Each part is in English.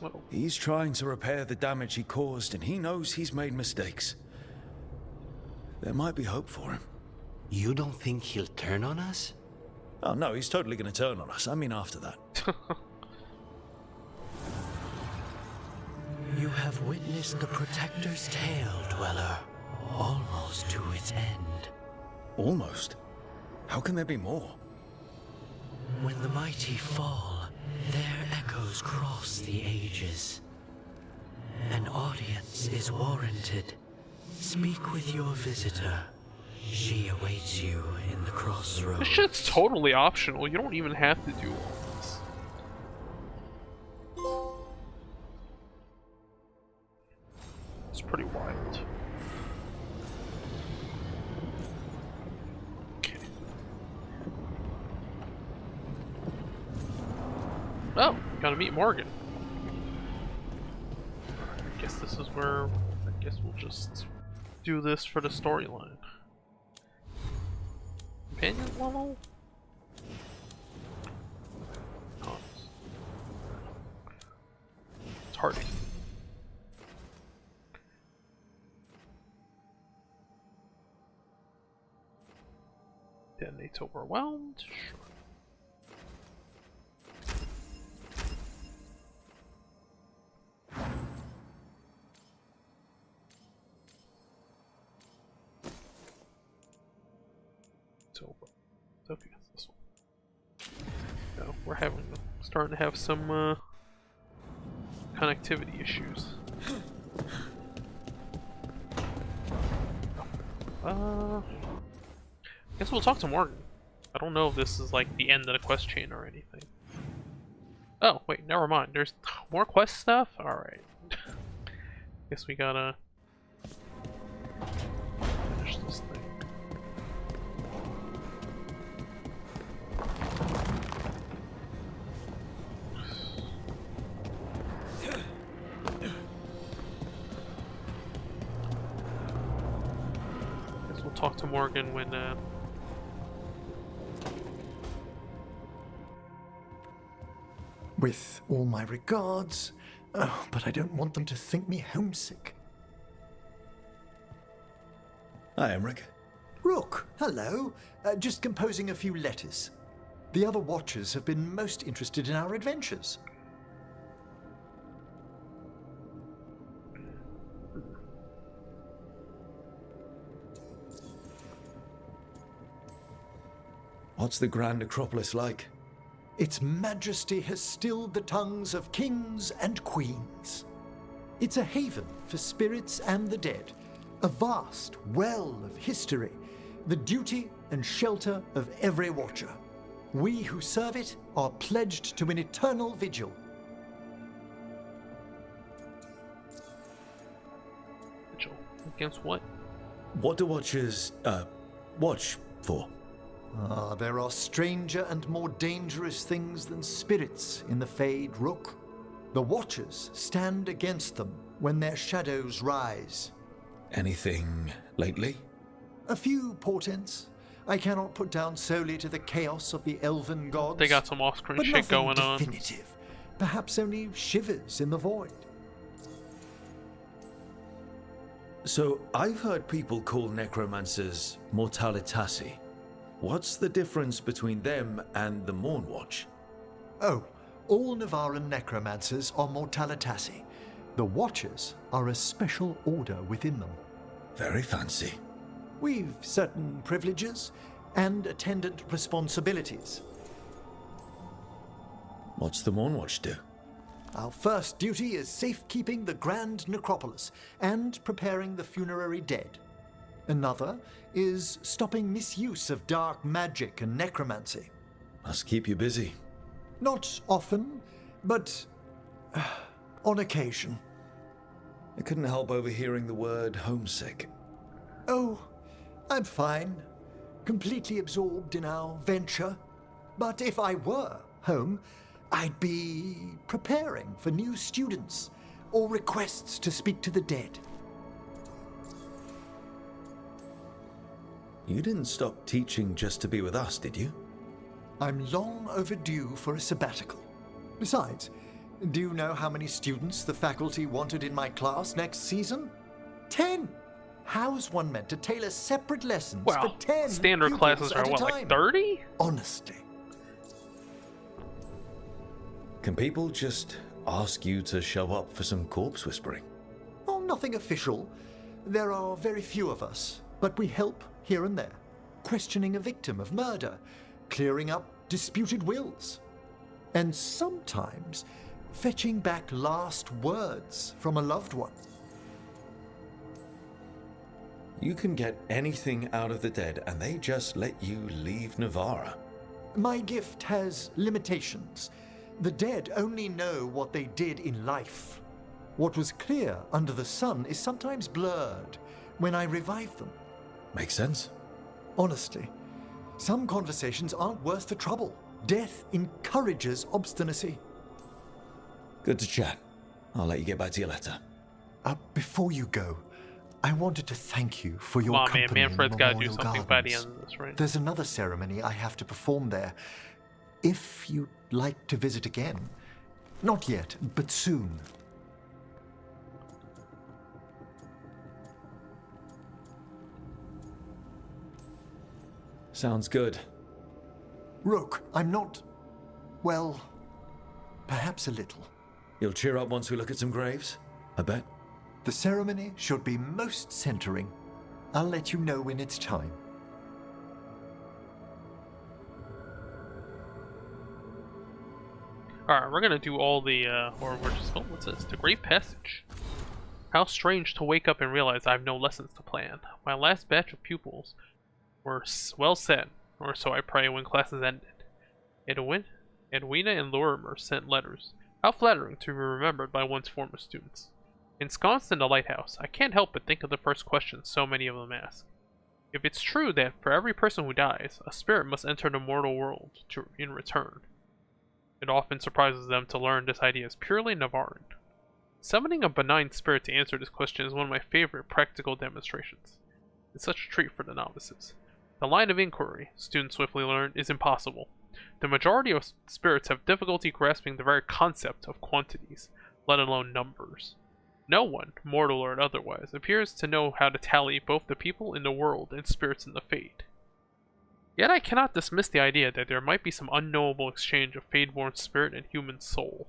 Oh. He's trying to repair the damage he caused, and he knows he's made mistakes. There might be hope for him. You don't think he'll turn on us? Oh no, he's totally going to turn on us. I mean, after that. You have witnessed the Protector's tale, Dweller, almost to its end. Almost? How can there be more? When the mighty fall, their echoes cross the ages. An audience is warranted. Speak with your visitor. She awaits you in the crossroads. This shit's totally optional. You don't even have to do all this. It's pretty wild. Okay. Oh, gotta meet Morgan. I guess this is where... I guess we'll just do this for the storyline. Companion level? Oh, it's hard. Detonates overwhelmed? Sure. Okay, it's this one. No, we're starting to have some connectivity issues. Guess we'll talk to Morgan. I don't know if this is like the end of the quest chain or anything. Oh, wait, never mind. There's more quest stuff? Alright. Guess we gotta finish this thing. Guess we'll talk to Morgan when With all my regards. Oh, but I don't want them to think me homesick. Hi, Emmerich. Rook, hello. Just composing a few letters. The other Watchers have been most interested in our adventures. What's the Grand Acropolis like? Its majesty has stilled the tongues of kings and queens. It's a haven for spirits and the dead, a vast well of history, the duty and shelter of every Watcher. We who serve it are pledged to an eternal vigil. vigil against what? What do Watchers, watch for? There are stranger and more dangerous things than spirits in the Fade, Rook. The Watchers stand against them when their shadows rise. Anything lately? A few portents I cannot put down solely to the chaos of the elven gods. They got some off-screen but shit going on. Definitive. Perhaps only shivers in the void. So, I've heard people call necromancers mortalitasi. What's the difference between them and the Mornwatch? Oh, all Navaran necromancers are mortalitasi. The Watchers are a special order within them. Very fancy. We've certain privileges and attendant responsibilities. What's the Mornwatch do? Our first duty is safekeeping the Grand Necropolis and preparing the funerary dead. Another is stopping misuse of dark magic and necromancy. Must keep you busy. Not often, but on occasion. I couldn't help overhearing the word homesick. Oh, I'm fine. Completely absorbed in our venture. But if I were home, I'd be preparing for new students or requests to speak to the dead. You didn't stop teaching just to be with us, did you? I'm long overdue for a sabbatical. Besides, Do you know how many students the faculty wanted in my class next season? 10! How's one meant to tailor separate lessons for 10 standard pupils classes at are a what, time? like 30? Honestly. Can people just ask you to show up for some corpse whispering? Oh, nothing official. There are very few of us, but we help here and there. Questioning a victim of murder, clearing up disputed wills, and sometimes fetching back last words from a loved one. You can get anything out of the dead and they just let you leave Navarra. My gift has limitations. The dead only know what they did in life. What was clear under the sun is sometimes blurred when I revive them. Makes sense. Honestly, some conversations aren't worth the trouble. Death encourages obstinacy. Good to chat. I'll let you get back to your letter. Before you go, I wanted to thank you for your Come on, company man. Manfred's got to do Memorial something by the Gardens. end of this, right? There's another ceremony I have to perform there. If you'd like to visit again. Not yet, but soon. Sounds good. Rook, I'm not... well, perhaps a little. You'll cheer up once we look at some graves, I bet. The ceremony should be most centering. I'll let you know when it's time. Alright, we're gonna do all the, or we're just, oh, what's this? The Great Passage. How strange to wake up and realize I have no lessons to plan. My last batch of pupils were well set, or so I pray, when classes ended. Edwina and Lorimer sent letters. How flattering to be remembered by one's former students. Ensconced in the lighthouse, I can't help but think of the first question so many of them ask. If it's true that for every person who dies, a spirit must enter the mortal world in return, it often surprises them to learn this idea is purely Navarran. Summoning a benign spirit to answer this question is one of my favorite practical demonstrations. It's such a treat for the novices. The line of inquiry, students swiftly learn, is impossible. The majority of spirits have difficulty grasping the very concept of quantities, let alone numbers. No one, mortal or otherwise, appears to know how to tally both the people in the world and spirits in the Fade. Yet I cannot dismiss the idea that there might be some unknowable exchange of Fade-born spirit and human soul.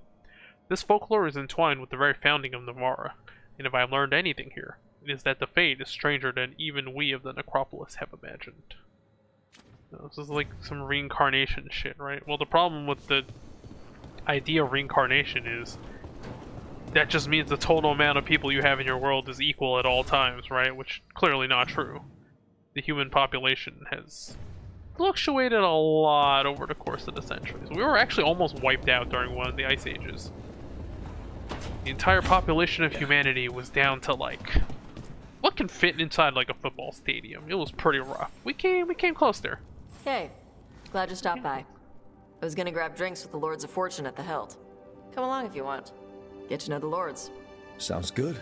This folklore is entwined with the very founding of Navarra, and if I have learned anything here, it is that the Fade is stranger than even we of the Necropolis have imagined. This is like some reincarnation shit, right? Well, the problem with the idea of reincarnation is that just means the total amount of people you have in your world is equal at all times, right? Which clearly not true. The human population has fluctuated a lot over the course of the centuries. We were actually almost wiped out during one of the ice ages. The entire population of humanity was down to like what can fit inside like a football stadium. It was pretty rough. We came close there. Hey, glad you stopped by. I was gonna grab drinks with the Lords of Fortune at the Hilt. Come along if you want. Get to know the Lords. Sounds good.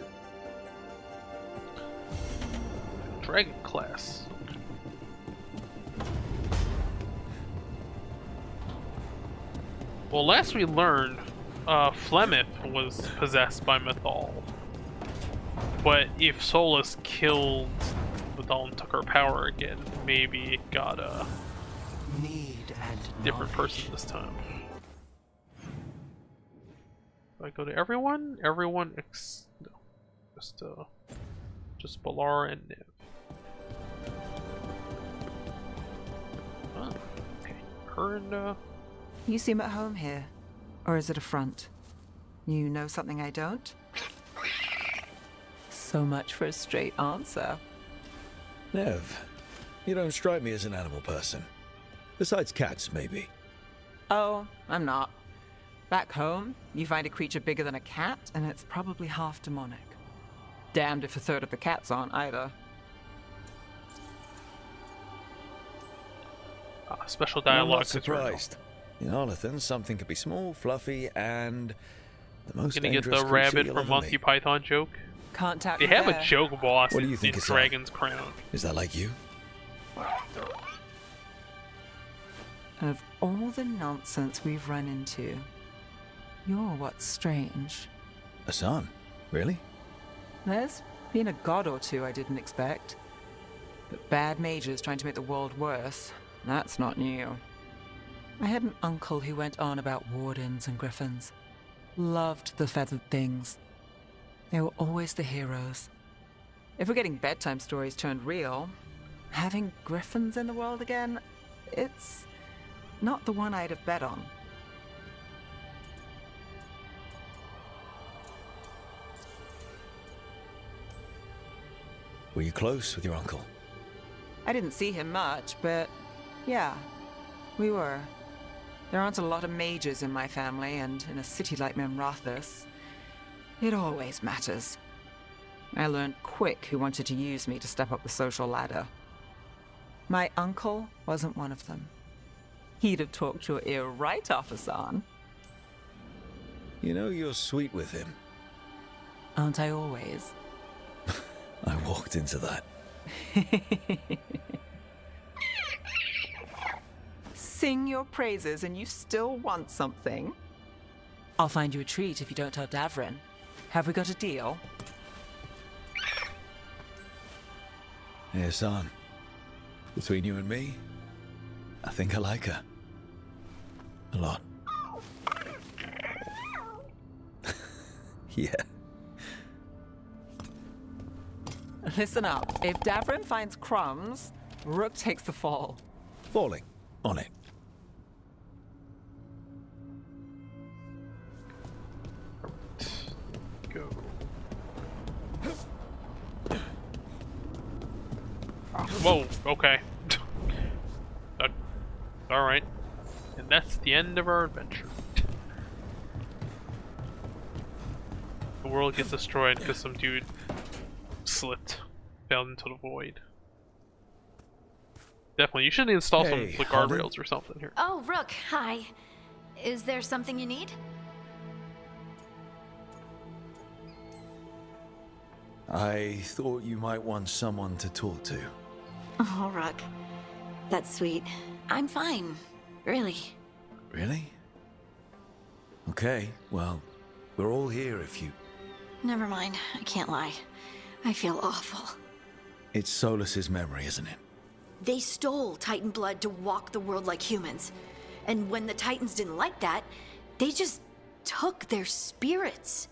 Dragon class. Well, last we learned, Flemeth was possessed by Mythal. But if Solus killed Mythal and took her power again, maybe it got a different person this time. Do I go to everyone? Everyone no. Just Balar and Niv. Oh, okay. Her and You seem at home here. Or is it a front? You know something I don't? So much for a straight answer. Nev, you don't strike me as an animal person. Besides cats, maybe. Oh, I'm not. Back home, you find a creature bigger than a cat, and it's probably half demonic. Damned if a third of the cats aren't either. special I'm dialogue. not surprised. In Arlathan, something could be small, fluffy, and the most Gonna get dangerous the creature rabbit you'll from ever Monty meet. Python joke. Can't tap They you have there. a joke boss What do in you think it's Dragon's Crown. Is that like you? Of all the nonsense we've run into, You're what's strange. A son? Really? There's been a god or two I didn't expect. But bad mages trying to make the world worse, that's not new. I had an uncle who went on about wardens and griffins. Loved the feathered things. They were always the heroes. If we're getting bedtime stories turned real, having griffins in the world again, it's not the one I'd have bet on. Were you close with your uncle? I didn't see him much, but yeah, we were. There aren't a lot of mages in my family, and in a city like Memrathis, it always matters. I learned quick who wanted to use me to step up the social ladder. My uncle wasn't one of them. He'd have talked your ear right off, Hassan. You know you're sweet with him. Aren't I always? I walked into that. Sing your praises and you still want something? I'll find you a treat if you don't tell Davrin. Have we got a deal? Hey, son. Between you and me, I think I like her. A lot. Yeah. Listen up. If Davrin finds crumbs, Rook takes the fall. Falling. On it. Go. Whoa, okay. Alright. And that's the end of our adventure. The world gets destroyed because some dude slipped, fell into the void. Definitely, you should install some Hey, like, Holden. guardrails or something here. Oh, Rook, hi. Is there something you need? I thought you might want someone to talk to. Oh, Rook. That's sweet. I'm fine. Really. Really? Okay, well, we're all here if you... Never mind. I can't lie. I feel awful. It's Solus's memory, isn't it? They stole Titan blood to walk the world like humans. And when the Titans didn't like that, they just took their spirits.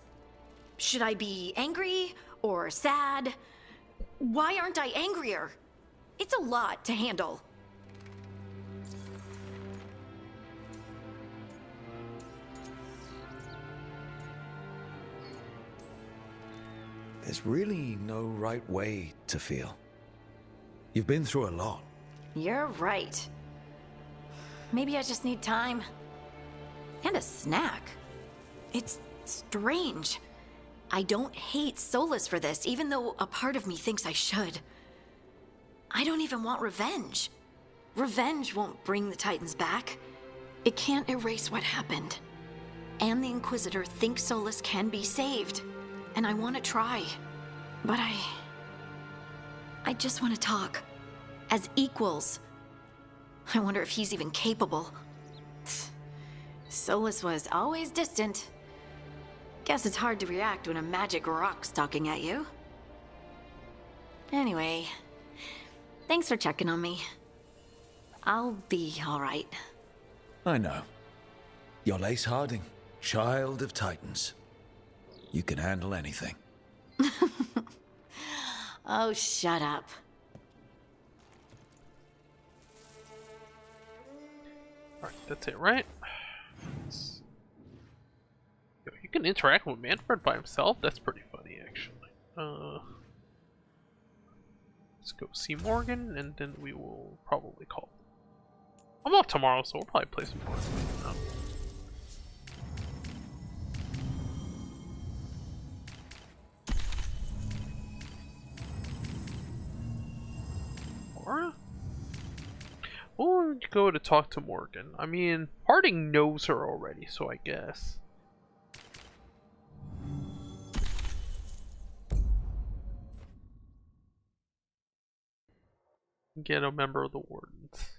Should I be angry or sad? Why aren't I angrier? It's a lot to handle. There's really no right way to feel. You've been through a lot. You're right. Maybe I just need time. And a snack. It's strange. I don't hate Solus for this, even though a part of me thinks I should. I don't even want revenge. Revenge won't bring the Titans back. It can't erase what happened. And the Inquisitor thinks Solus can be saved. And I want to try. But I just want to talk. As equals. I wonder if he's even capable. Solus was always distant. Guess it's hard to react when a magic rock's talking at you. Anyway, thanks for checking on me. I'll be alright. I know. You're Lace Harding, child of Titans. You can handle anything. Oh, shut up. Alright, that's it, right? Yo, you can interact with Manfred by himself? That's pretty funny, actually. Let's go see Morgan, and then we will probably call. I'm off tomorrow, so we'll probably play some more. Or we'll go to talk to Morgan. I mean, Harding knows her already, so I guess. Get a member of the Wardens.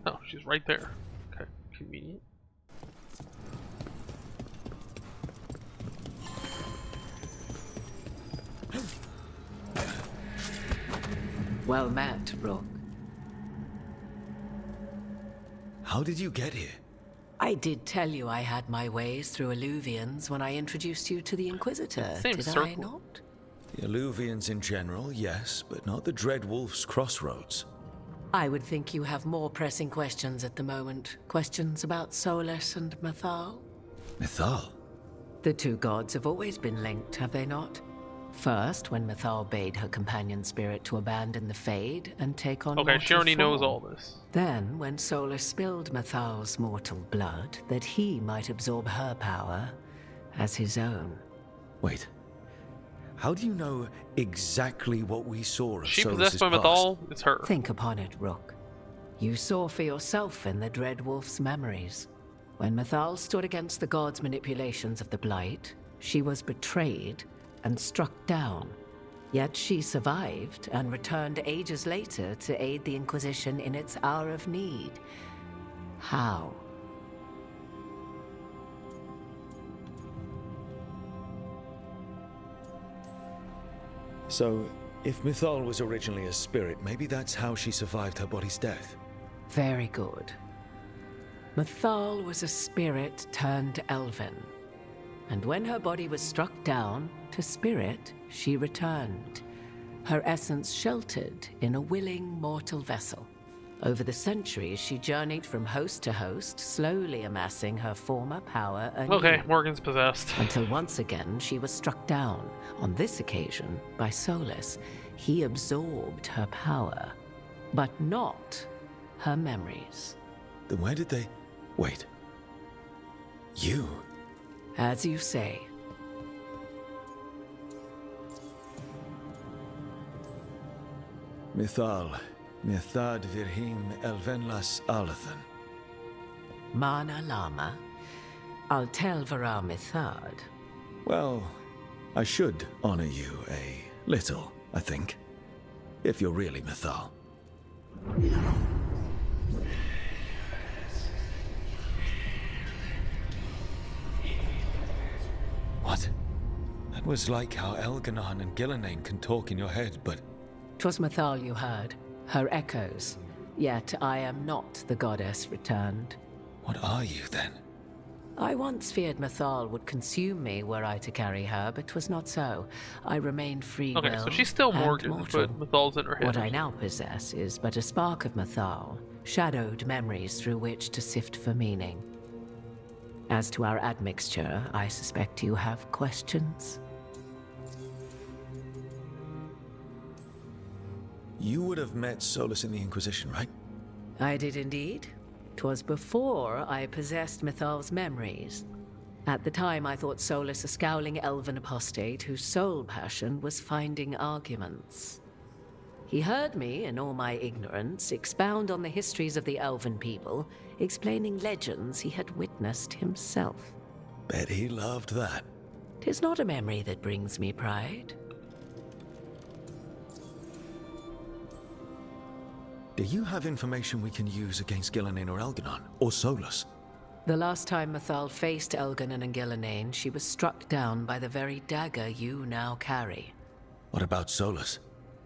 Oh is right there. Okay, convenient. Well met, Rook. How did you get here? I did tell you I had my ways through Alluvians when I introduced you to the Inquisitor, Same did I circle. not? The Alluvians in general, yes, but not the Dreadwolf's crossroads. I would think you have more pressing questions at the moment. Questions about Solus and Mythal? Mythal? The two gods have always been linked, have they not? First, when Mythal bade her companion spirit to abandon the Fade and take on Okay, mortal she already knows form. all this. Then, when Solus spilled Mythal's mortal blood, that he might absorb her power as his own. Wait. How do you know exactly what we saw of She Solus's possessed by past? Mythal, it's her. Think upon it, Rook. You saw for yourself in the Dreadwolf's memories. When Mythal stood against the god's manipulations of the Blight, she was betrayed and struck down. Yet she survived and returned ages later to aid the Inquisition in its hour of need. How? So, if Mythal was originally a spirit, maybe that's how she survived her body's death. Very good. Mythal was a spirit turned elven. And when her body was struck down, to spirit she returned, her essence sheltered in a willing mortal vessel. Over the centuries, she journeyed from host to host, slowly amassing her former power anew. Okay, Morgan's possessed. Until once again she was struck down, on this occasion by Solus. He absorbed her power, but not her memories. Then where did they... Wait. You? As you say. Mythal. Mythad Virhim Elvenlas Alathan. Mana Lama. I'll tell Vara Mythad. Well, I should honor you a little, I think. If you're really Mythal. What? That was like how Elganon and Gillenane can talk in your head, but... 'Twas Mythal you heard, her echoes. Yet I am not the goddess returned. What are you, then? I once feared Mythal would consume me were I to carry her, but 'twas not so. I remained free Okay, will so she's still and Morgan, mortal. but Mythal's in her head. What I now possess is but a spark of Mythal, shadowed memories through which to sift for meaning. As to our admixture, I suspect you have questions. You would have met Solus in the Inquisition, right? I did indeed. 'Twas before I possessed Mythal's memories. At the time, I thought Solus a scowling elven apostate whose sole passion was finding arguments. He heard me, in all my ignorance, expound on the histories of the elven people, explaining legends he had witnessed himself. Bet he loved that. 'Tis not a memory that brings me pride. Do you have information we can use against Gillenane or Elganon? Or Solus? The last time Mythal faced Elganon and Gillenane, she was struck down by the very dagger you now carry. What about Solus?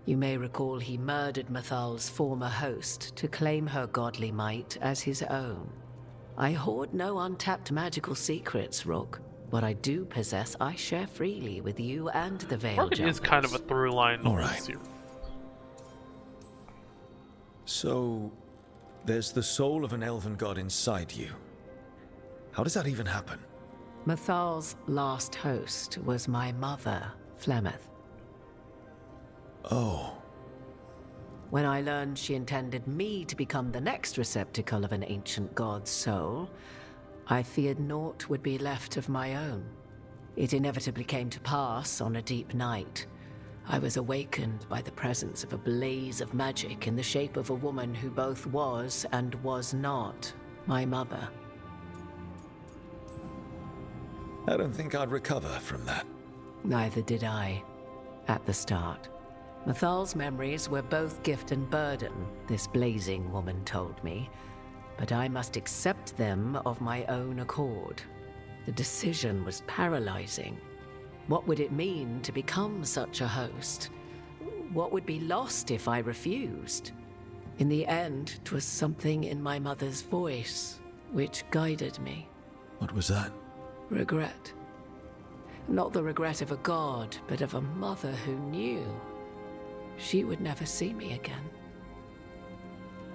You may recall he murdered Mythal's former host to claim her godly might as his own. I hoard no untapped magical secrets, Rook. What I do possess, I share freely with you and the Veilguard. Morgan is kind of a through line. All right. So, there's the soul of an elven god inside you. How does that even happen? Mythal's last host was my mother, Flemeth. Oh. When I learned she intended me to become the next receptacle of an ancient god's soul, I feared naught would be left of my own. It inevitably came to pass on a deep night. I was awakened by the presence of a blaze of magic in the shape of a woman who both was and was not my mother. I don't think I'd recover from that. Neither did I, at the start. Mythal's memories were both gift and burden, this blazing woman told me. but I must accept them of my own accord. The decision was paralyzing. What would it mean to become such a host? What would be lost if I refused? In the end, 'twas something in my mother's voice which guided me. What was that? Regret. Not the regret of a god, but of a mother who knew she would never see me again.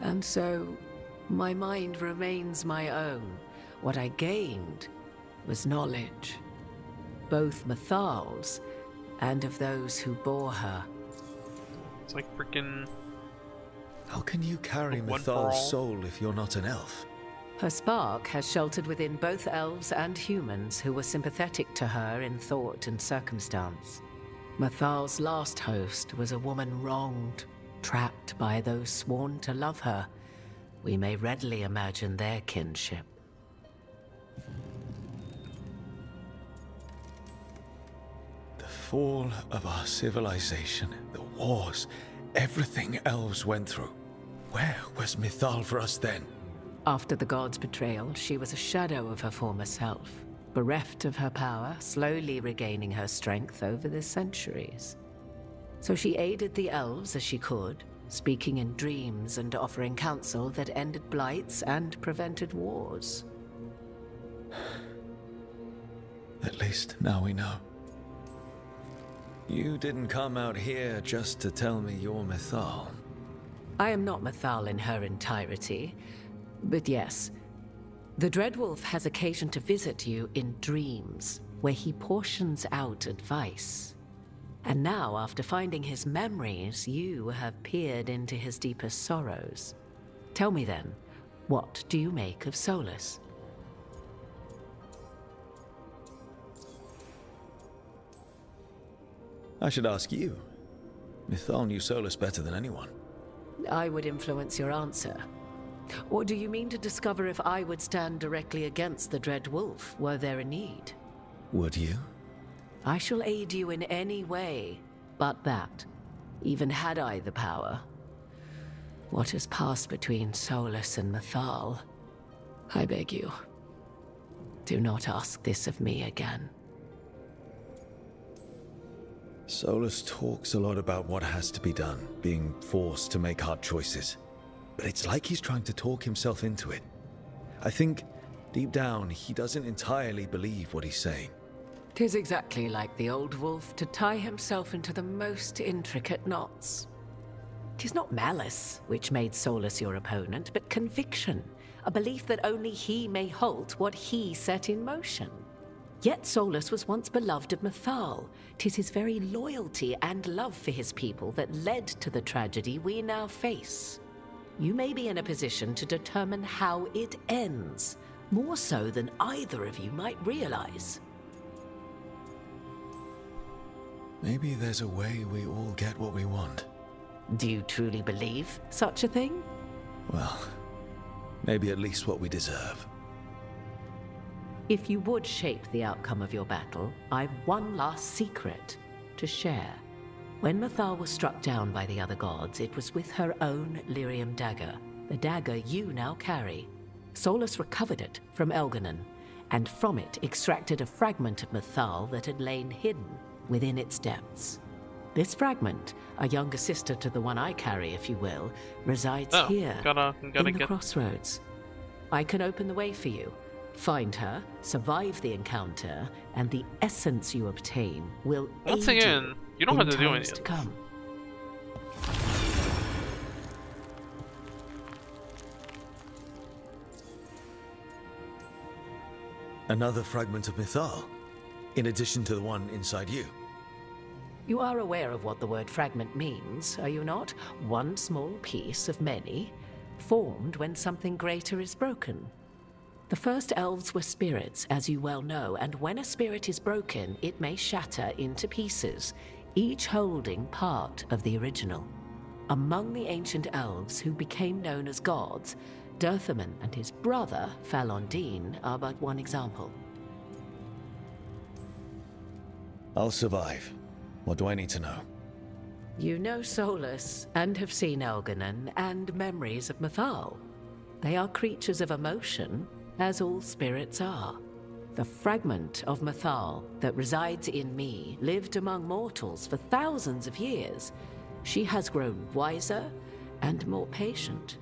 And so, my mind remains my own. What I gained was knowledge, both Mathal's and of those who bore her. It's like freaking. How can you carry One for all. Mathal's soul if you're not an elf? Her spark has sheltered within both elves and humans who were sympathetic to her in thought and circumstance. Mathal's last host was a woman wronged, trapped by those sworn to love her. We may readily imagine their kinship. The fall of our civilization, the wars, everything elves went through. Where was Mythal for us then? After the god's betrayal, she was a shadow of her former self, bereft of her power, slowly regaining her strength over the centuries. So she aided the elves as she could, speaking in dreams and offering counsel that ended blights and prevented wars. At least now we know. You didn't come out here just to tell me you're Mythal. I am not Mythal in her entirety, but yes, the Dreadwolf has occasion to visit you in dreams, where he portions out advice. And now, after finding his memories, you have peered into his deepest sorrows. Tell me then, what do you make of Solus? I should ask you. Mythal knew Solus better than anyone. I would influence your answer. Or do you mean to discover if I would stand directly against the Dread Wolf were there a need? Would you? I shall aid you in any way but that, even had I the power. What has passed between Solus and Mythal, I beg you, do not ask this of me again. Solus talks a lot about what has to be done, being forced to make hard choices. But it's like he's trying to talk himself into it. I think, deep down, he doesn't entirely believe what he's saying. 'Tis exactly like the old wolf to tie himself into the most intricate knots. 'Tis not malice which made Solus your opponent, but conviction, a belief that only he may halt what he set in motion. Yet Solus was once beloved of Mythal. 'Tis his very loyalty and love for his people that led to the tragedy we now face. You may be in a position to determine how it ends, more so than either of you might realize. Maybe there's a way we all get what we want. Do you truly believe such a thing? Well, maybe at least what we deserve. If you would shape the outcome of your battle, I've one last secret to share. When Mythal was struck down by the other gods, it was with her own lyrium dagger, the dagger you now carry. Solus recovered it from Elganon, and from it extracted a fragment of Mythal that had lain hidden within its depths. This fragment, a younger sister to the one I carry, if you will, resides here, in the crossroads. I can open the way for you. Find her, survive the encounter, and the essence you obtain will Once aid again, you don't have to do times anything. to come. Another fragment of Mythal, in addition to the one inside you. You are aware of what the word fragment means, are you not? One small piece of many, formed when something greater is broken. The first elves were spirits, as you well know, and when a spirit is broken, it may shatter into pieces, each holding part of the original. Among the ancient elves who became known as gods, Dirthaman and his brother, Falondine, are but one example. I'll survive. What do I need to know? You know Solus, and have seen Elganon, and memories of Mythal. They are creatures of emotion, as all spirits are. The fragment of Mythal that resides in me lived among mortals for thousands of years. She has grown wiser and more patient.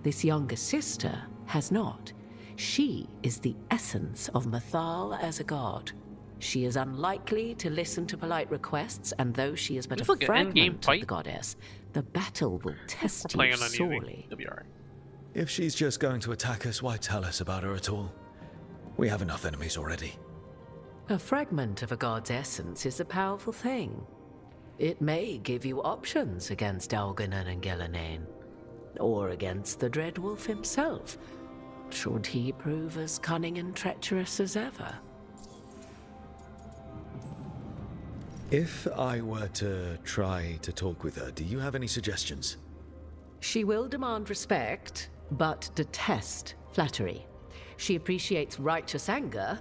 This younger sister has not. She is the essence of Mythal as a god. She is unlikely to listen to polite requests, and though she is but It's a like an endgame fragment of fight. the goddess, the battle will test you Playing on sorely. anything. It'll be alright. If she's just going to attack us, why tell us about her at all? We have enough enemies already. A fragment of a god's essence is a powerful thing. It may give you options against Algernon and Gellanane, or against the Dreadwolf himself, should he prove as cunning and treacherous as ever. If I were to try to talk with her, do you have any suggestions? She will demand respect, but detest flattery. She appreciates righteous anger,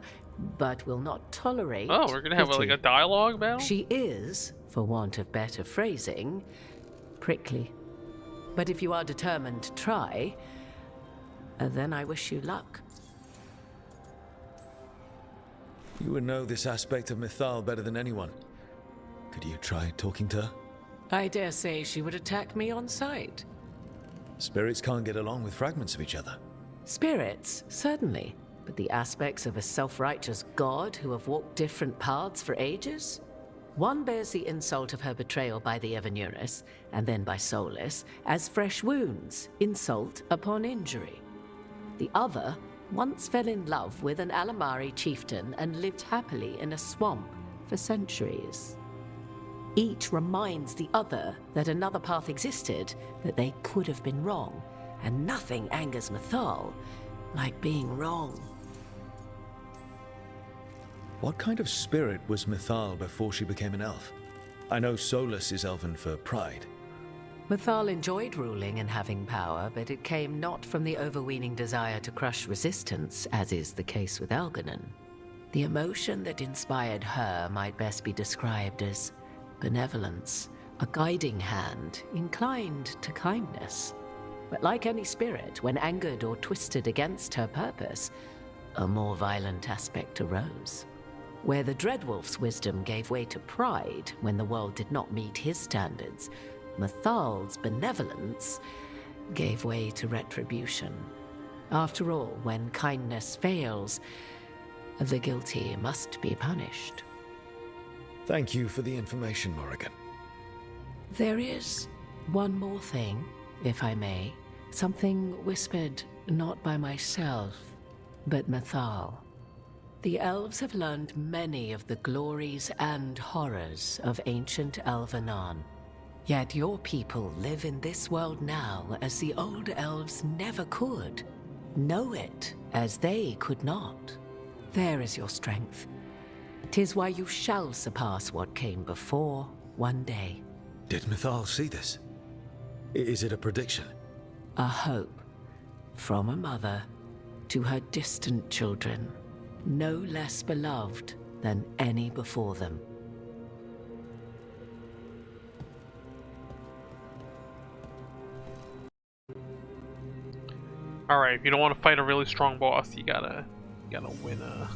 but will not tolerate Oh, we're gonna have like pity. a dialogue battle? She is, for want of better phrasing, prickly. But if you are determined to try, then I wish you luck. You would know this aspect of Mythal better than anyone. Could you try talking to her? I dare say she would attack me on sight. Spirits can't get along with fragments of each other. Spirits, certainly, but the aspects of a self-righteous god who have walked different paths for ages? One bears the insult of her betrayal by the Evanurus, and then by Solus, as fresh wounds, insult upon injury. The other once fell in love with an Alamari chieftain and lived happily in a swamp for centuries. Each reminds the other that another path existed, that they could have been wrong, and nothing angers Mythal like being wrong. What kind of spirit was Mythal before she became an elf? I know Solus is elven for pride. Mythal enjoyed ruling and having power, but it came not from the overweening desire to crush resistance, as is the case with Algernon. The emotion that inspired her might best be described as benevolence, a guiding hand inclined to kindness. But like any spirit, when angered or twisted against her purpose, a more violent aspect arose. Where the Dreadwolf's wisdom gave way to pride when the world did not meet his standards, Mythal's benevolence gave way to retribution. After all, when kindness fails, the guilty must be punished. Thank you for the information, Morrigan. There is one more thing, if I may. Something whispered not by myself, but Mythal. The elves have learned many of the glories and horrors of ancient Elvenon. Yet your people live in this world now as the old elves never could. Know it as they could not. There is your strength. 'Tis why you shall surpass what came before one day. Did Mythal see this? Is it a prediction? A hope from a mother to her distant children, no less beloved than any before them. Alright, if you don't want to fight a really strong boss, you gotta win a...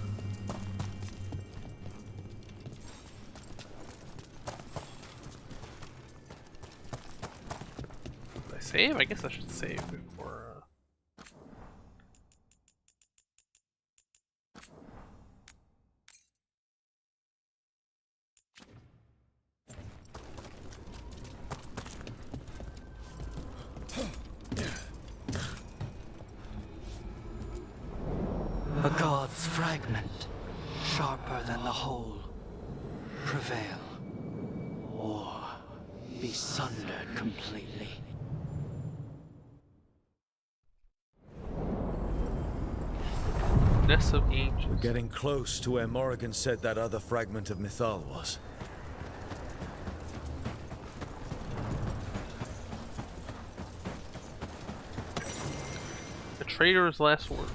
Did I save? I guess I should save before... A god's fragment, sharper than the whole. Prevail, or be sundered completely. Nest of Ancients. We're getting close to where Morrigan said that other fragment of Mythal was. The traitor's last word.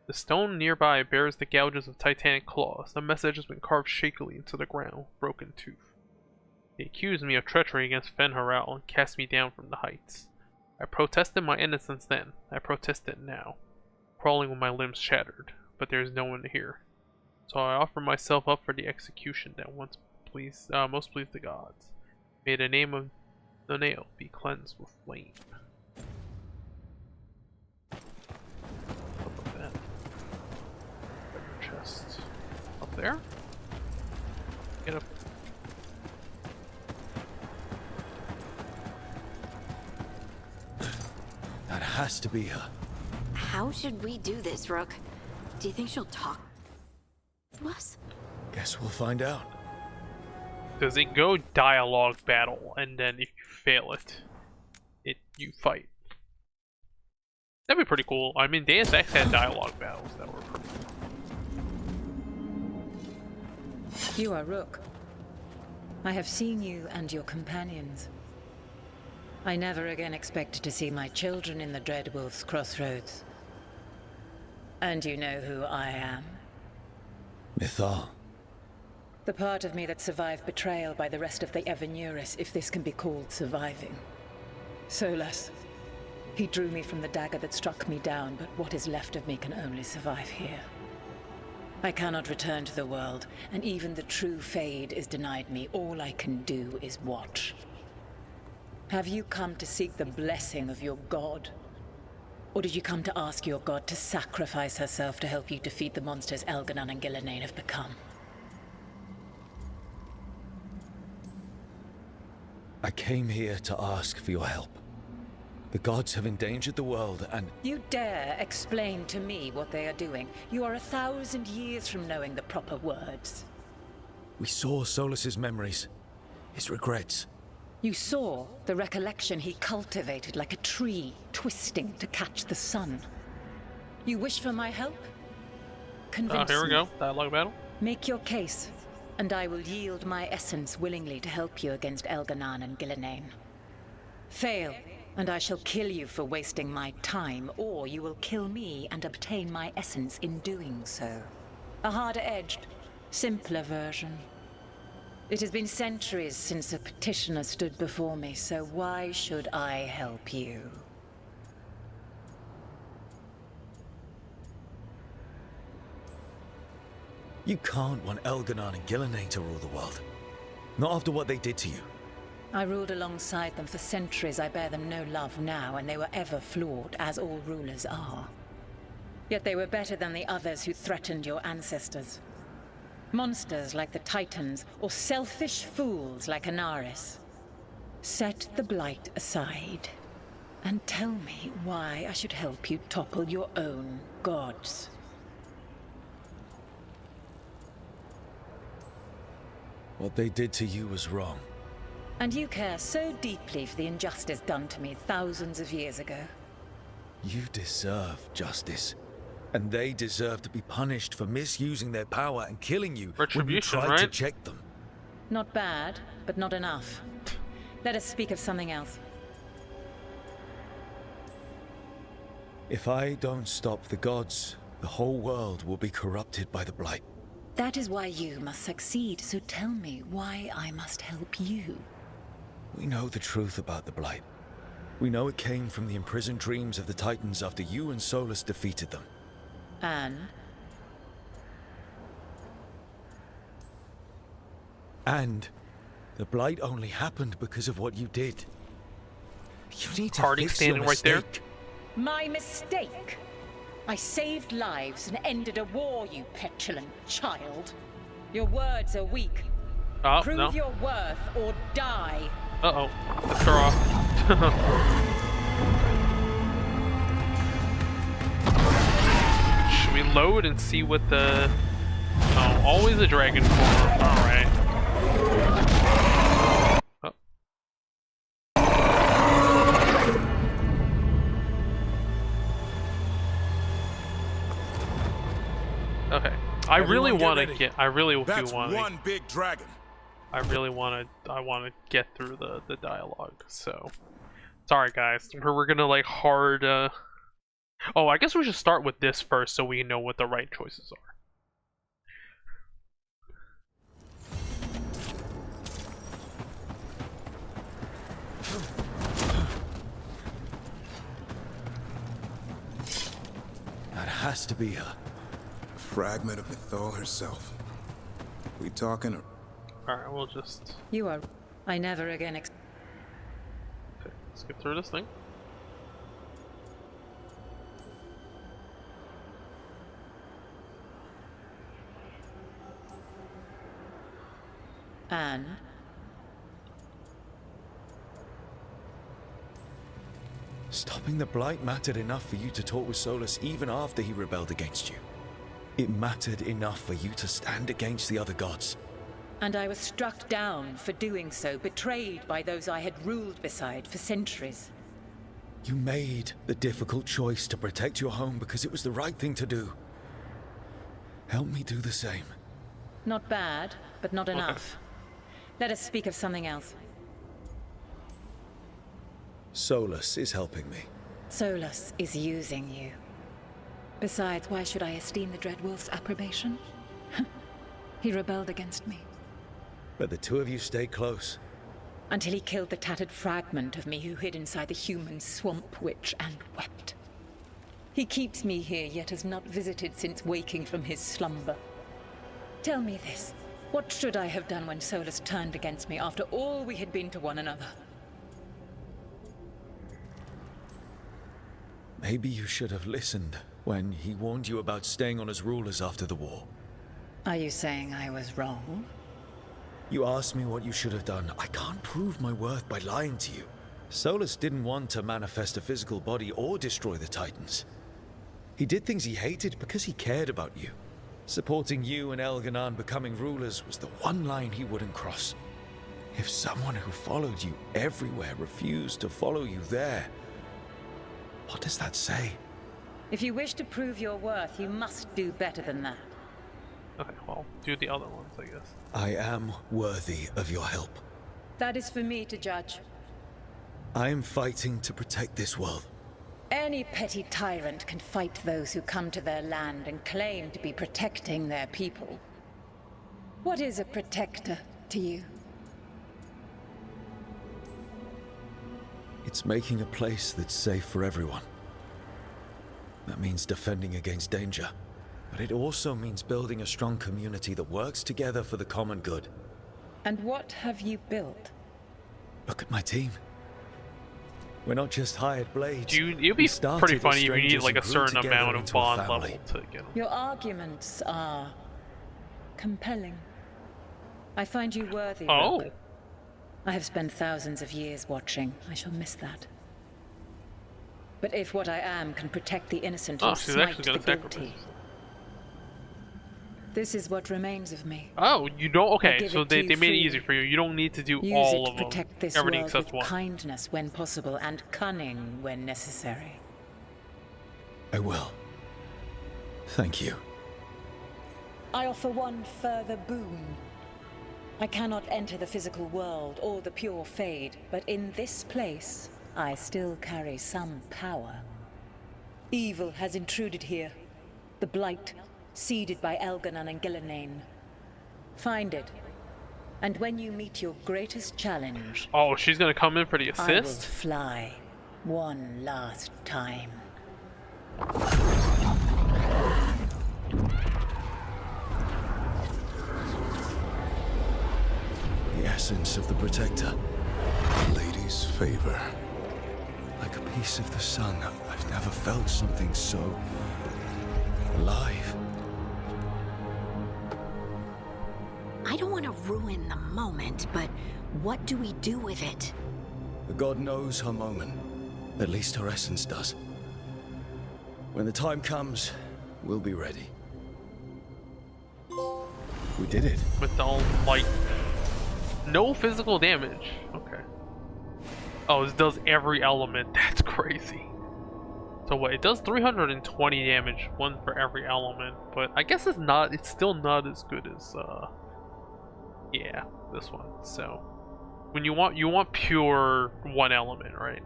The stone nearby bears the gouges of titanic claws. The message has been carved shakily into the ground, broken tooth. They accused me of treachery against Fen Haral and cast me down from the heights. I protested my innocence then. I protest it now, crawling with my limbs shattered, but there is no one to hear. So I offer myself up for the execution that once most pleased the gods. May the name of the nail be cleansed with flame. Up that. Chest. Up there? Get up. That has to be her. How should we do this, Rook? Do you think she'll talk to us? Guess we'll find out. Does it go dialogue battle, and then if you fail it, you fight? That'd be pretty cool. I mean, Deus Ex had dialogue battles that were pretty cool. You are Rook. I have seen you and your companions. I never again expected to see my children in the Dreadwolf's crossroads. And you know who I am? Mythal. The part of me that survived betrayal by the rest of the Evanuris, if this can be called surviving. Solus. He drew me from the dagger that struck me down, but what is left of me can only survive here. I cannot return to the world, and even the true Fade is denied me. All I can do is watch. Have you come to seek the blessing of your god? Or did you come to ask your god to sacrifice herself to help you defeat the monsters Elganon and Gillenane have become? I came here to ask for your help. The gods have endangered the world and... You dare explain to me what they are doing? You are 1,000 years from knowing the proper words. We saw Solus's memories, his regrets. You saw the recollection he cultivated like a tree, twisting to catch the sun. You wish for my help? Convince Here we me. go. Dialogue battle. Make your case, and I will yield my essence willingly to help you against Elganon and Gillenane. Fail, and I shall kill you for wasting my time, or you will kill me and obtain my essence in doing so. A harder-edged, simpler version. It has been centuries since a petitioner stood before me, so why should I help you? You can't want Elganon and Gillenane to rule the world. Not after what they did to you. I ruled alongside them for centuries. I bear them no love now, and they were ever flawed, as all rulers are. Yet they were better than the others who threatened your ancestors. Monsters like the Titans, or selfish fools like Anaris. Set the Blight aside, and tell me why I should help you topple your own gods. What they did to you was wrong. And you care so deeply for the injustice done to me thousands of years ago. You deserve justice. And they deserve to be punished for misusing their power and killing you when you Retribution, tried to right? check them. Not bad, but not enough. Let us speak of something else. If I don't stop the gods, the whole world will be corrupted by the Blight. That is why you must succeed, so tell me why I must help you. We know the truth about the Blight. We know it came from the imprisoned dreams of the Titans after you and Solus defeated them. And the Blight only happened because of what you did. You need to Party fix standing your right there. mistake. My mistake? I saved lives and ended a war, you petulant child. Your words are weak. Oh, Prove no. your worth or die. Uh-oh. Let's her off. Should we load and see what the... Oh, always a dragon form. Alright. Oh. Okay. I really want to get... I really do That's want one big dragon. I really want to get through the dialogue, so sorry guys. We're gonna like hard oh, I guess we should start with this first so we know what the right choices are. That has to be her. A fragment of Mythal herself. We talking or... Alright, we'll just... You are... I never again Okay, let's get through this thing. And? Stopping the Blight mattered enough for you to talk with Solus even after he rebelled against you. It mattered enough for you to stand against the other gods. And I was struck down for doing so, betrayed by those I had ruled beside for centuries. You made the difficult choice to protect your home because it was the right thing to do. Help me do the same. Not bad, but not enough. Let us speak of something else. Solus is helping me. Solus is using you. Besides, why should I esteem the Dreadwolf's approbation? He rebelled against me. But the two of you stay close. Until he killed the tattered fragment of me who hid inside the human swamp witch and wept. He keeps me here, yet has not visited since waking from his slumber. Tell me this. What should I have done when Solus turned against me after all we had been to one another? Maybe you should have listened when he warned you about staying on as rulers after the war. Are you saying I was wrong? You asked me what you should have done. I can't prove my worth by lying to you. Solus didn't want to manifest a physical body or destroy the Titans. He did things he hated because he cared about you. Supporting you and Elganon becoming rulers was the one line he wouldn't cross. If someone who followed you everywhere refused to follow you there, what does that say? If you wish to prove your worth, you must do better than that. Okay, well, do the other ones, I guess. I am worthy of your help. That is for me to judge. I am fighting to protect this world. Any petty tyrant can fight those who come to their land and claim to be protecting their people. What is a protector to you? It's making a place that's safe for everyone. That means defending against danger. But it also means building a strong community that works together for the common good. And what have you built? Look at my team. We're not just hired blades. It'd be pretty funny if you need like a certain amount of bond level to get them. Your arguments are compelling. I find you worthy. Oh. Rogue. I have spent thousands of years watching. I shall miss that. But if what I am can protect the innocent and she's smite actually the gonna guilty, sacrifice. this is what remains of me. Oh, you don't? Okay, so they made it freely. easy for you. You don't need to do Use all it of to them. protect this Everything world except with one. kindness when possible and cunning when necessary. I will. Thank you. I offer one further boon. I cannot enter the physical world or the pure Fade, but in this place, I still carry some power. Evil has intruded here. The Blight, seeded by Elganon and Gillenane. Find it. And when you meet your greatest challenge, Oh, she's gonna come in for the I will assist? fly one last time. The essence of the Protector. Lady's favor. Like a piece of the sun. I've never felt something so alive. I don't want to ruin the moment, but what do we do with it? The god knows her moment. At least her essence does. When the time comes, we'll be ready. We did it. With all, like, no physical damage. Okay. Oh, this does every element. That's crazy. So what? It does 320 damage, one for every element, but I guess it's still not as good as, yeah, this one. So, when you want pure one element, right?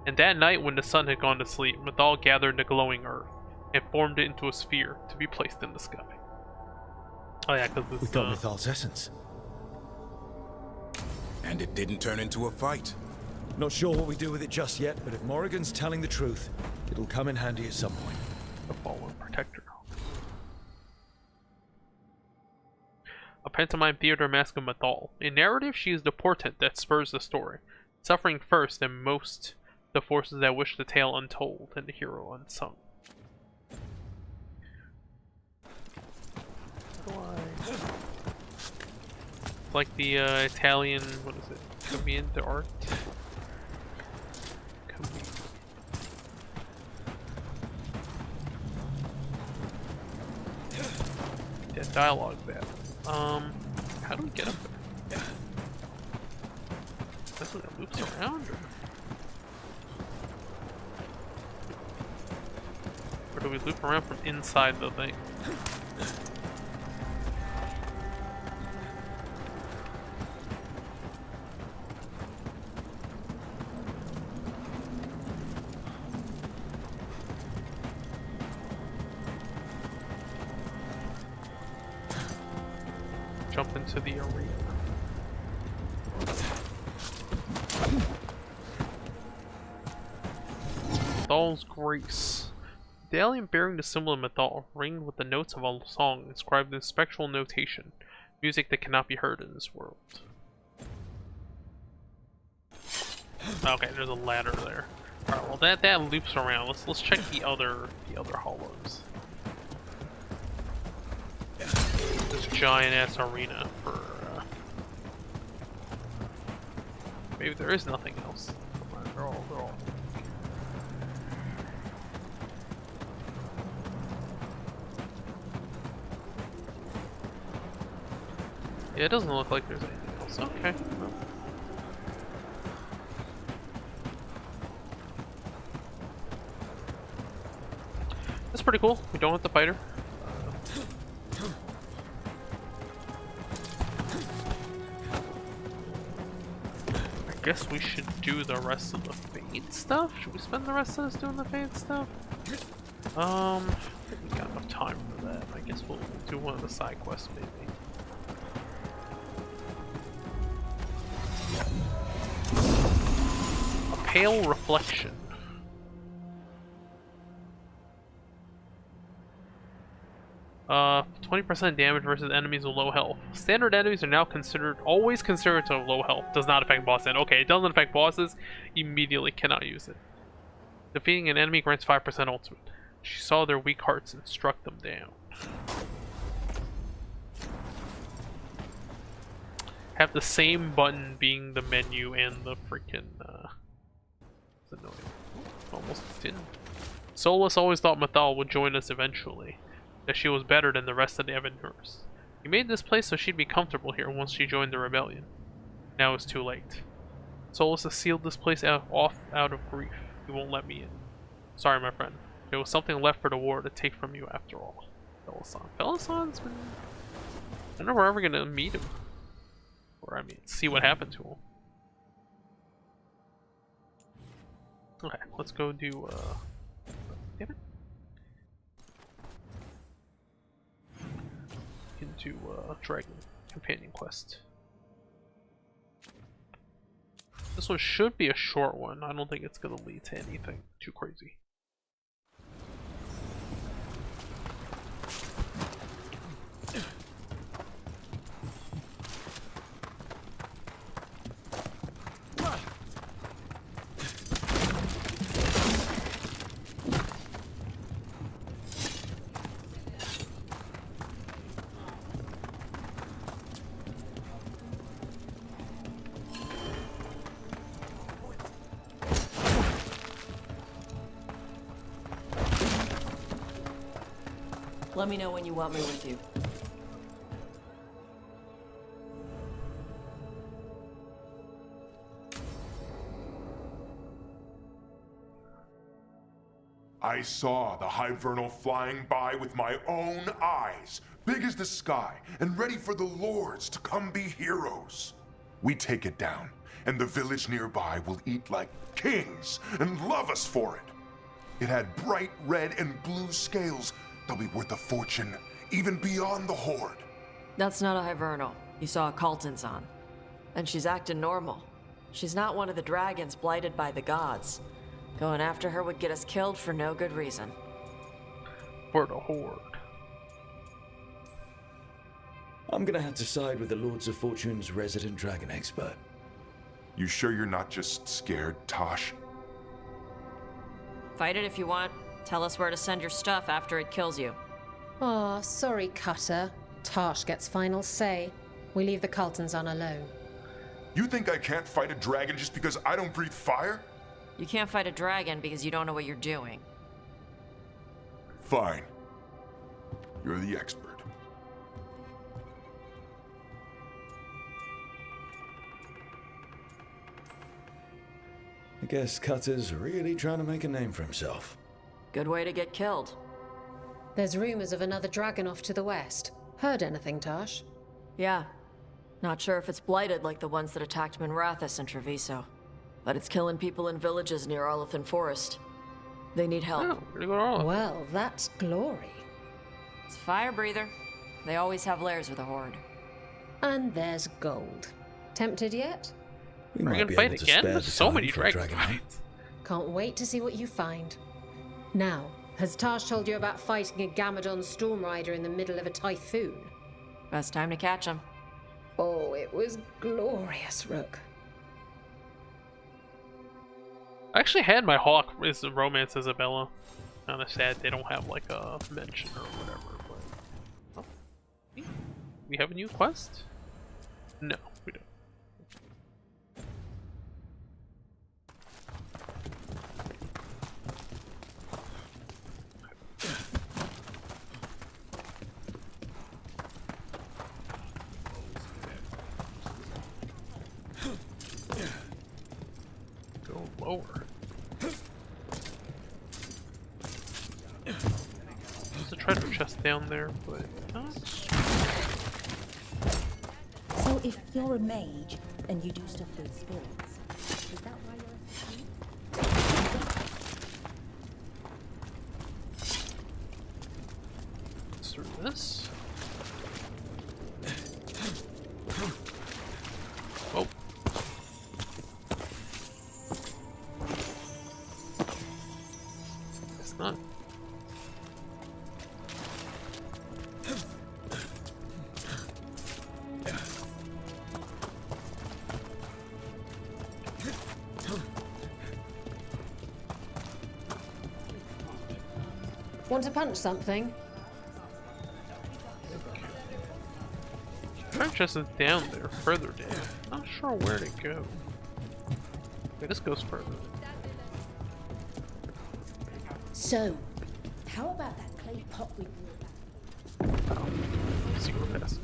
And that night when the sun had gone to sleep, Mythal gathered the glowing earth and formed it into a sphere to be placed in the sky. Oh yeah, because this, We got Mythal's essence. And it didn't turn into a fight. Not sure what we do with it just yet, but if Morrigan's telling the truth, it'll come in handy at some point. the fallen. protector. A pantomime theater mask of Mathal. In narrative, she is the portent that spurs the story, suffering first and most the forces that wish the tale untold and the hero unsung. Like the Italian, what is it? Comedian art? That dialogue bad. How do we get up there? That's what it loops around? Or do we loop around from inside the thing? Jump into the arena. Mathal's Grace. The alien bearing the symbol of Mathal, ringed with the notes of a song inscribed in spectral notation, music that cannot be heard in this world. Okay, there's a ladder there. Alright, well that loops around. Let's check the other hollows. This giant ass arena for maybe there is nothing else. They're all yeah, it doesn't look like there's anything else. Okay. Well. That's pretty cool. We don't have to fight her. I guess we should do the rest of the Fade stuff? Should we spend the rest of us doing the Fade stuff? I think we got enough time for that. I guess we'll do one of the side quests maybe. A pale reflection. Uh, 20% damage versus enemies with low health. Standard enemies are now always considered to have low health. Does not affect bosses. Okay, it doesn't affect bosses. Immediately cannot use it. Defeating an enemy grants 5% ultimate. She saw their weak hearts and struck them down. Have the same button being the menu and the freaking, it's annoying. Almost didn't. Solus always thought Mathal would join us eventually. That she was better than the rest of the Aventurers. He made this place so she'd be comfortable here once she joined the rebellion. Now it's too late. Solus has sealed this place off out of grief. He won't let me in. Sorry, my friend. There was something left for the war to take from you after all. Felisan. Felisan's been... I don't know if we're ever gonna meet him. Or, I mean, see what happened to him. Okay, let's go do, damn it. Into Dragon Companion Quest. This one should be a short one. I don't think it's gonna lead to anything too crazy. Let me know when you want me with you. I saw the Hivernal flying by with my own eyes, big as the sky, and ready for the lords to come be heroes. We take it down, and the village nearby will eat like kings and love us for it. It had bright red and blue scales. They'll be worth a fortune, even beyond the Horde. That's not a Hivernal. You saw a Calton's on. And she's acting normal. She's not one of the dragons blighted by the gods. Going after her would get us killed for no good reason. for the Horde. I'm gonna have to side with the Lords of Fortune's resident dragon expert. You sure you're not just scared, Tosh? Fight it if you want. Tell us where to send your stuff after it kills you. Aw, sorry, Cutter. Tosh gets final say. We leave the Cultons on alone. You think I can't fight a dragon just because I don't breathe fire? You can't fight a dragon because you don't know what you're doing. Fine. You're the expert. I guess Cutter's really trying to make a name for himself. Good way to get killed. There's rumors of another dragon off to the west. Heard anything, Tosh? Yeah. Not sure if it's blighted like the ones that attacked Minrathous and Treviso. But it's killing people in villages near Arlethan Forest. They need help. Oh, we're gonna go to Arlethan. Well, that's glory. It's fire breather. They always have lairs with a horde. And there's gold. Tempted yet? We We're might gonna be fight able to again? spare There's the so time many for a dragon hunt. fights. Can't wait to see what you find. Now, has Tosh told you about fighting a Gamadon Stormrider in the middle of a typhoon? Best time to catch them. Oh, it was glorious, Rook. I actually had my Hawk is Romance Isabella. Kinda sad they don't have like a mention or whatever, but... Oh. We have a new quest? No, we don't. Go lower. There's a treasure chest down there, but not. So if you're a mage and you do stuff with spirits, is that why you're a Let's do this. Oh. It's not. Want to punch something? Treasure chest is down there, further down. Not sure where to go. Okay, this goes further. So, how about that clay pot we brought back? Oh, secret passage.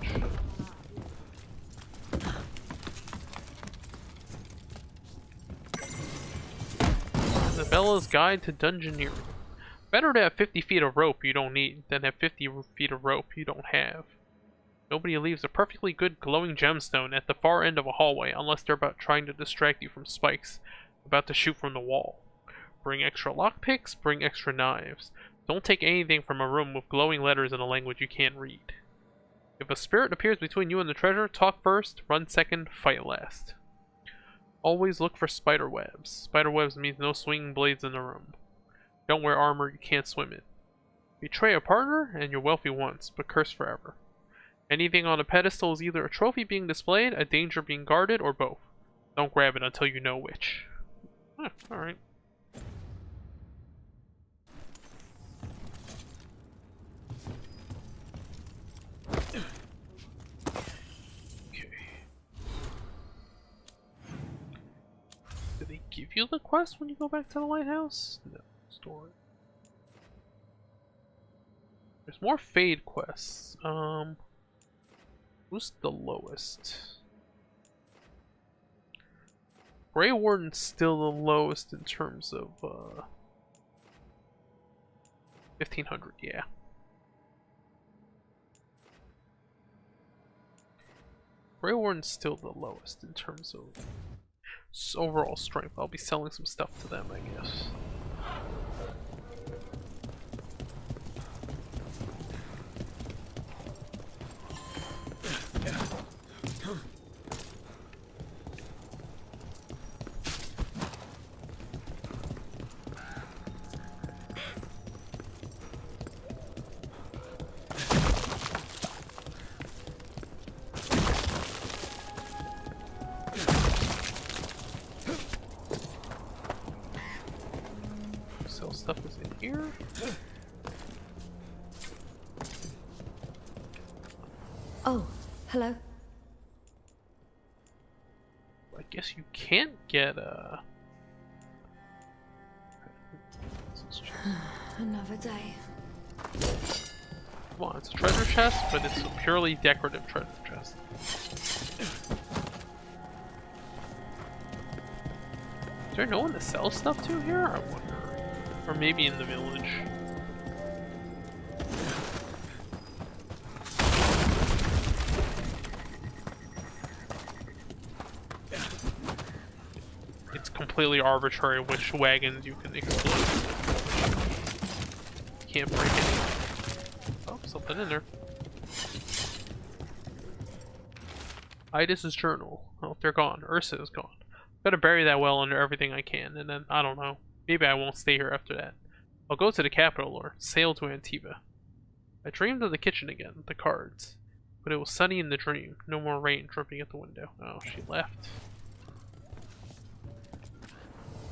Isabella's Guide to Dungeoneering. Better to have 50 feet of rope you don't need than have 50 feet of rope you don't have. Nobody leaves a perfectly good glowing gemstone at the far end of a hallway unless they're about trying to distract you from spikes about to shoot from the wall. Bring extra lockpicks, bring extra knives. Don't take anything from a room with glowing letters in a language you can't read. If a spirit appears between you and the treasure, talk first, run second, fight last. Always look for spider webs. Spider webs means no swinging blades in the room. Don't wear armor you can't swim in. Betray a partner and you're wealthy once, but cursed forever. Anything on a pedestal is either a trophy being displayed, a danger being guarded, or both. Don't grab it until you know which. Huh, alright. Okay. Do they give you the quest when you go back to the lighthouse? No. Story. There's more Fade quests. Who's the lowest? Grey Warden's still the lowest in terms of 1500, yeah. Grey Warden's still the lowest in terms of overall strength. I'll be selling some stuff to them, I guess. here? Oh, hello. I guess you can't get Another day. Come on, it's a treasure chest, but it's a purely decorative treasure chest. Is there no one to sell stuff to here? I wonder. Or maybe in the village. It's completely arbitrary which wagons you can explode. Can't break any. Oh, something in there. Idis's journal. Oh, they're gone. Ursa is gone. Gotta bury that well under everything I can, and then, I don't know. Maybe I won't stay here after that. I'll go to the capital or sail to Antiva. I dreamed of the kitchen again, the cards. But it was sunny in the dream. No more rain dripping at the window. Oh, she left.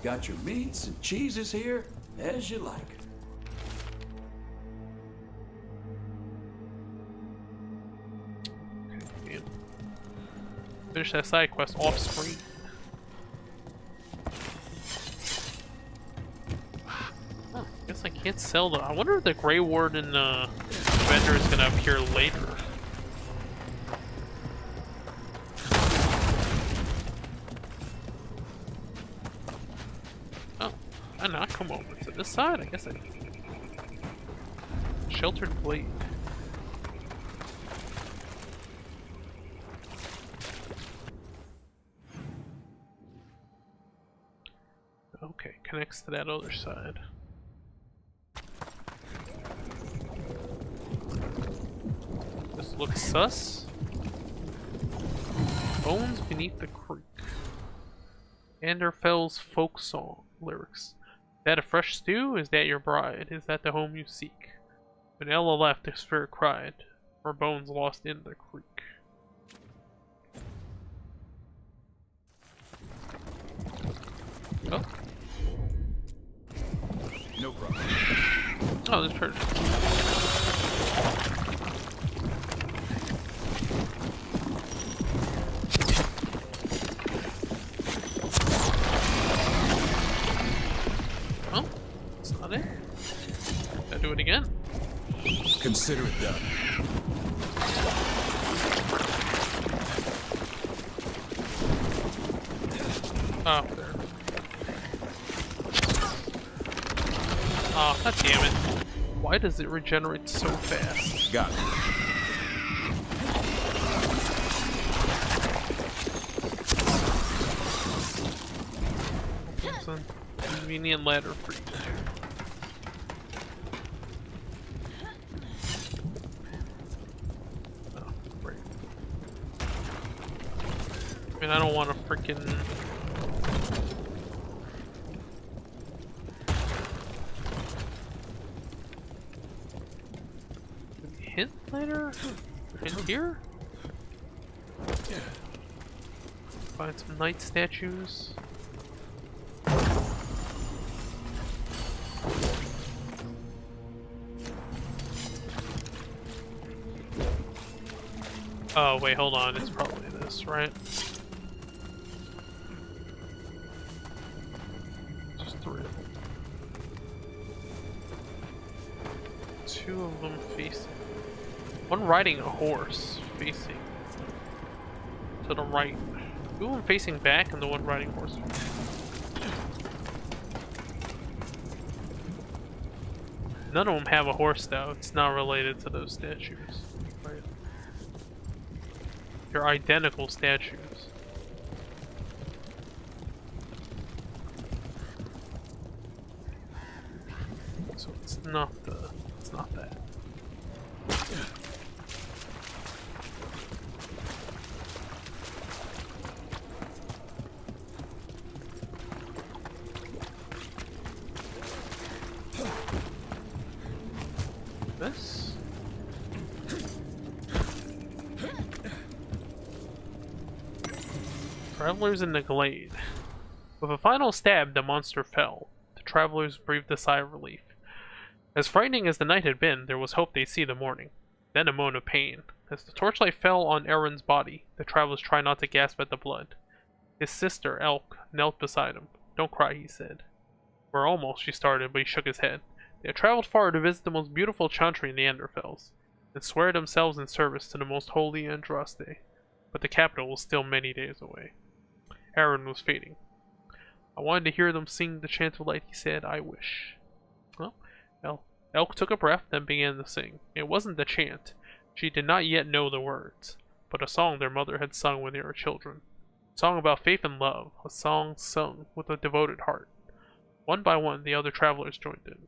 Got your meats and cheeses here, as you like. Okay, finish that side quest off screen. Oh, I guess I can't sell the. I wonder if the Grey Warden vendor is gonna appear later. I not come over to this side? I guess I sheltered blade. Okay, connects to that other side. This looks sus. Bones beneath the creek. Anderfell's folk song lyrics. Is that a fresh stew? Is that your bride? Is that the home you seek? When Ella left, the spirit cried. Her bones lost in the creek. Oh. No problem. Oh, this turn. Do it again. Consider it done. Oh, there. Oh, god damn it. Why does it regenerate so fast? Got it. It's a convenient ladder for you. I don't want to freaking hint later? Hint here? Find some knight statues. Oh wait, hold on, it's probably this, right? Two of them facing. One riding a horse facing to the right. Two of them facing back and the one riding horse. None of them have a horse though. It's not related to those statues. Right? They're identical statues. So it's not the. It's not that. This? Travelers in the glade. With a final stab, the monster fell. The travelers breathed a sigh of relief. As frightening as the night had been, there was hope they'd see the morning. Then a moan of pain. As the torchlight fell on Aaron's body, the travelers tried not to gasp at the blood. His sister, Elk, knelt beside him. "Don't cry," he said. "We're almost," she started, but he shook his head. They had traveled far to visit the most beautiful chantry in the Anderfels, and swear themselves in service to the most holy Andraste. But the capital was still many days away. Aaron was fading. "I wanted to hear them sing the chant of light," he said. "I wish." Well, Elk took a breath, then began to sing. It wasn't the chant. She did not yet know the words, but a song their mother had sung when they were children. A song about faith and love, a song sung with a devoted heart. One by one, the other travelers joined in.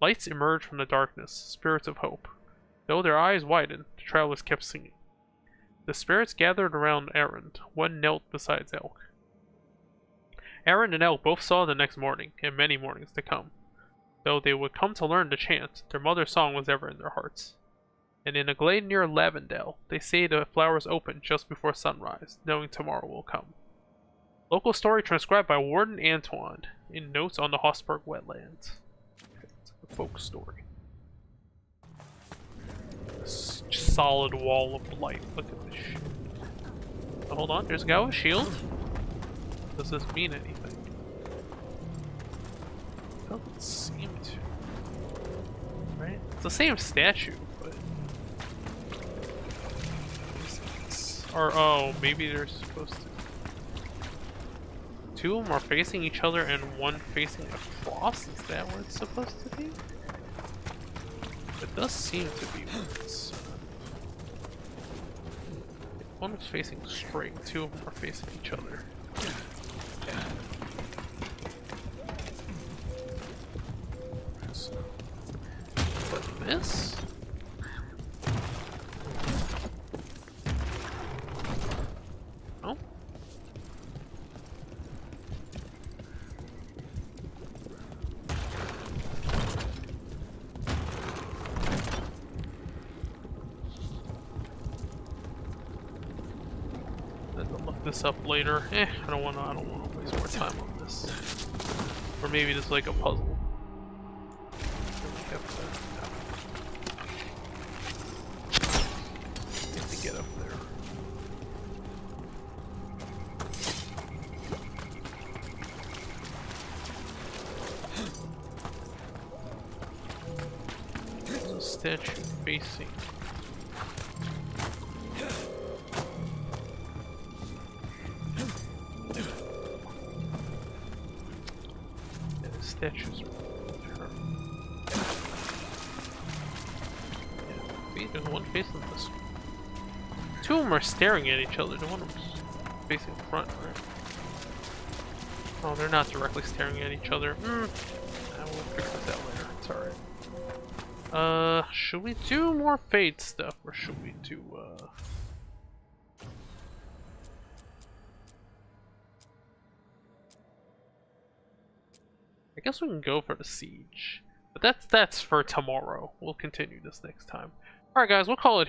Lights emerged from the darkness, spirits of hope. Though their eyes widened, the travelers kept singing. The spirits gathered around Aaron. One knelt beside Elk. Aaron and Elk both saw the next morning, and many mornings to come. Though they would come to learn the chant, their mother's song was ever in their hearts. And in a glade near Lavendale, they say the flowers open just before sunrise, knowing tomorrow will come. Local story transcribed by Warden Antoine in Notes on the Hossberg Wetlands. It's like a folk story. This solid wall of light. Look at this shit. Oh, hold on, there's a guy with a shield. Does this mean anything? Doesn't seem to. Right? It's the same statue, but. Or, oh, maybe they're supposed to. Two of them are facing each other and one facing across? Is that what it's supposed to be? It does seem to be what it's. One was facing straight, two of them are facing each other. Like this? Oh. I'll look this up later. I don't wanna waste more time on this. Or maybe just like a puzzle. Get up there. There's a statue facing. Yeah, the statue's there's one facing this one. Two of them are staring at each other. The one of them's facing the front, right? Oh, they're not directly staring at each other. I will figure this out later. It's alright. Should we do more Fade stuff, or should we do, I guess we can go for the siege. But that's for tomorrow. We'll continue this next time. Alright guys, we'll call it